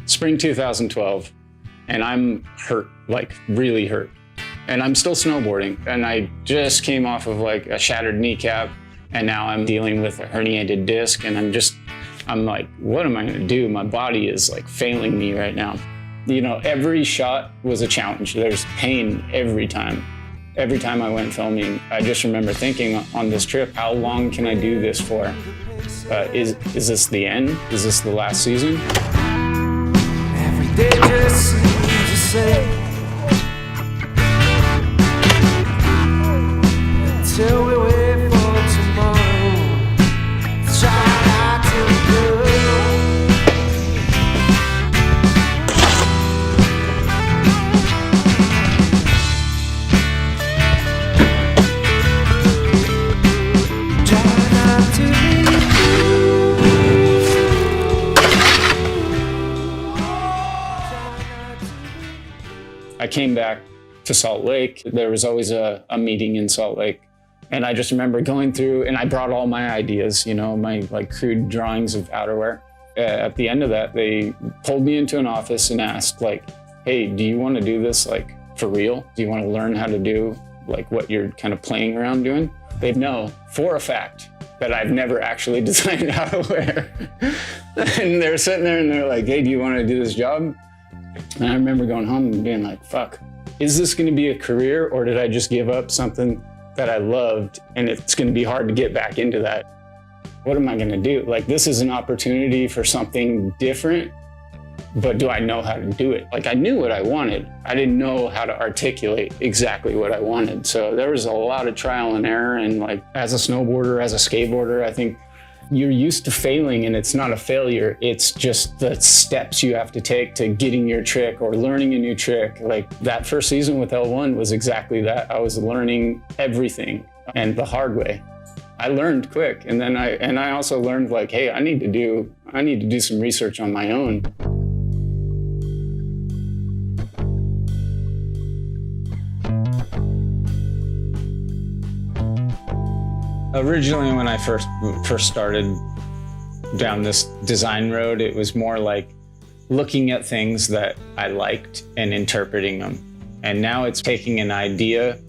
spring 2012, and I'm hurt, like really hurt. And I'm still snowboarding, and I just came off of like a shattered kneecap, and now I'm dealing with a herniated disc, and I'm like, what am I gonna do? My body is like failing me right now. You know, every shot was a challenge. There's pain every time. Every time I went filming, I just remember thinking on this trip, how long can I do this for? Is this the end? Is this the last season? Every day just seems the same. Until we wait for tomorrow. Try not to go. Try not to I came back to Salt Lake. There was always a meeting in Salt Lake. And I just remember going through, and I brought all my ideas, you know, my like crude drawings of outerwear. At the end of that, they pulled me into an office and asked like, hey, do you want to do this like for real? Do you want to learn how to do like what you're kind of playing around doing? They know for a fact that I've never actually designed outerwear. And they're sitting there and they're like, hey, do you want to do this job? And I remember going home and being like, fuck, is this going to be a career, or did I just give up something that I loved and it's going to be hard to get back into that? What am I going to do? Like, this is an opportunity for something different, but do I know how to do it? Like, I knew what I wanted. I didn't know how to articulate exactly what I wanted. So there was a lot of trial and error. And like, as a snowboarder, as a skateboarder, I think you're used to failing, and it's not a failure. It's just the steps you have to take to getting your trick or learning a new trick. Like that first season with L1 was exactly that. I was learning everything, and the hard way. I learned quick, and then I also learned like, hey, I need to do some research on my own. Originally, when I first started down this design road, it was more like looking at things that I liked and interpreting them. And now it's taking an idea,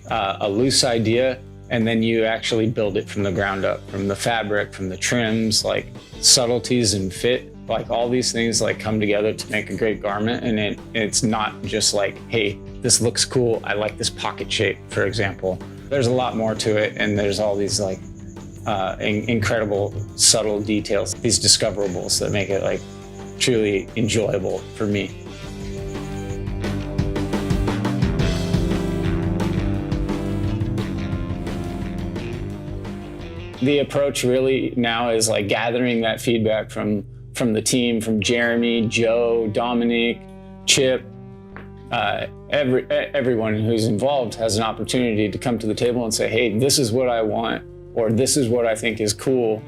a loose idea, and then you actually build it from the ground up, from the fabric, from the trims, like subtleties and fit. Like all these things like come together to make a great garment. And it's not just like, hey, this looks cool. I like this pocket shape, for example. There's a lot more to it, and there's all these like incredible subtle details, these discoverables that make it like truly enjoyable for me. The approach really now is like gathering that feedback from the team, from Jeremy, Joe, Dominique, Chip. Everyone who's involved has an opportunity to come to the table and say, hey, this is what I want, or this is what I think is cool.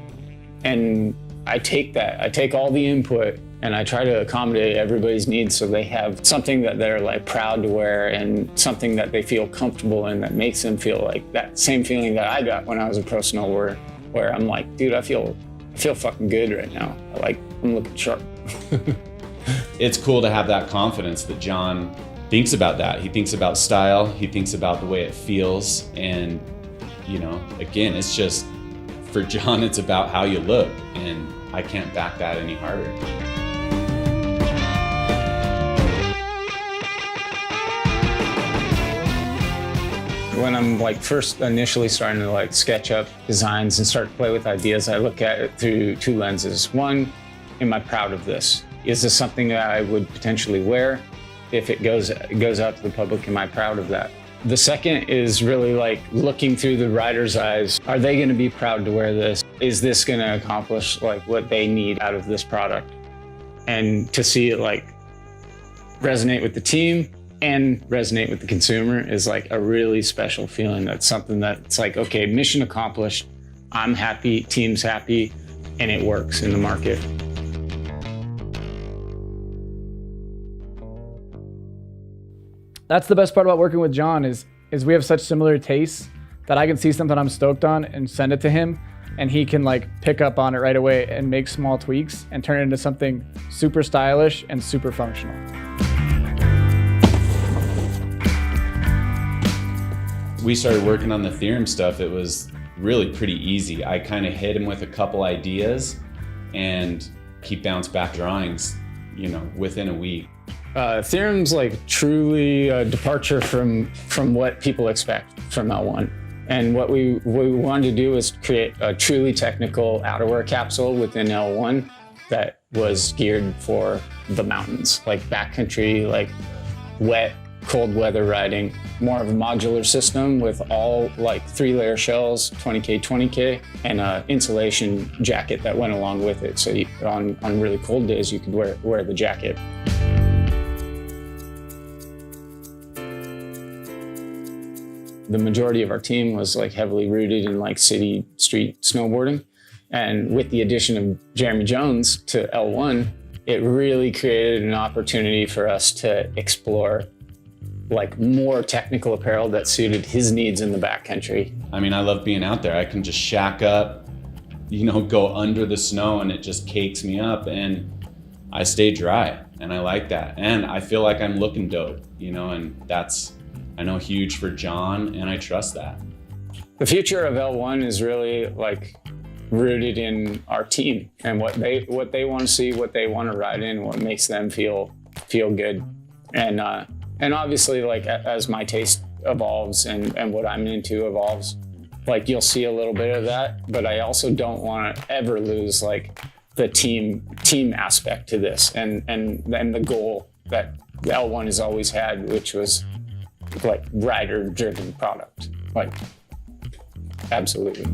And I take that, I take all the input, and I try to accommodate everybody's needs so they have something that they're like proud to wear and something that they feel comfortable in, that makes them feel like that same feeling that I got when I was a pro snowboarder, where I'm like, dude, I feel fucking good right now. I'm looking sharp. It's cool to have that confidence that Jon thinks about that. He thinks about style, he thinks about the way it feels, and you know, again, it's just, for Jon, it's about how you look, and I can't back that any harder. When I'm like first initially starting to like sketch up designs and start to play with ideas, I look at it through two lenses. One, am I proud of this? Is this something that I would potentially wear? If it goes out to the public, am I proud of that? The second is really like looking through the rider's eyes. Are they going to be proud to wear this? Is this going to accomplish like what they need out of this product? And to see it like resonate with the team and resonate with the consumer is like a really special feeling. That's something that's like, okay, mission accomplished. I'm happy, team's happy, and it works in the market. That's the best part about working with Jon is we have such similar tastes that I can see something I'm stoked on and send it to him. and he can like pick up on it right away and make small tweaks and turn it into something super stylish and super functional. We started working on the theorem stuff. It was really pretty easy. I kind of hit him with a couple ideas and he bounced back drawings, you know, within a week. Theorem's like truly a departure from what people expect from L1. And what we wanted to do is create a truly technical outerwear capsule within L1 that was geared for the mountains, like backcountry, like wet, cold weather riding. More of a modular system with all like 3-layer shells, 20K, 20K, and an insulation jacket that went along with it. So on really cold days, you could wear the jacket. The majority of our team was like heavily rooted in like city street snowboarding. And with the addition of Jeremy Jones to L1, it really created an opportunity for us to explore like more technical apparel that suited his needs in the backcountry. I mean, I love being out there. I can just shack up, you know, go under the snow and it just cakes me up and I stay dry and I like that. And I feel like I'm looking dope, you know, and that's, I know, huge for Jon, and I trust that. The future of L1 is really like rooted in our team and what they want to see, what they want to ride in, what makes them feel good. And obviously, like as my taste evolves and what I'm into evolves, like you'll see a little bit of that, but I also don't want to ever lose like the team aspect to this and the goal that L1 has always had, which was like rider-driven product. Like, absolutely.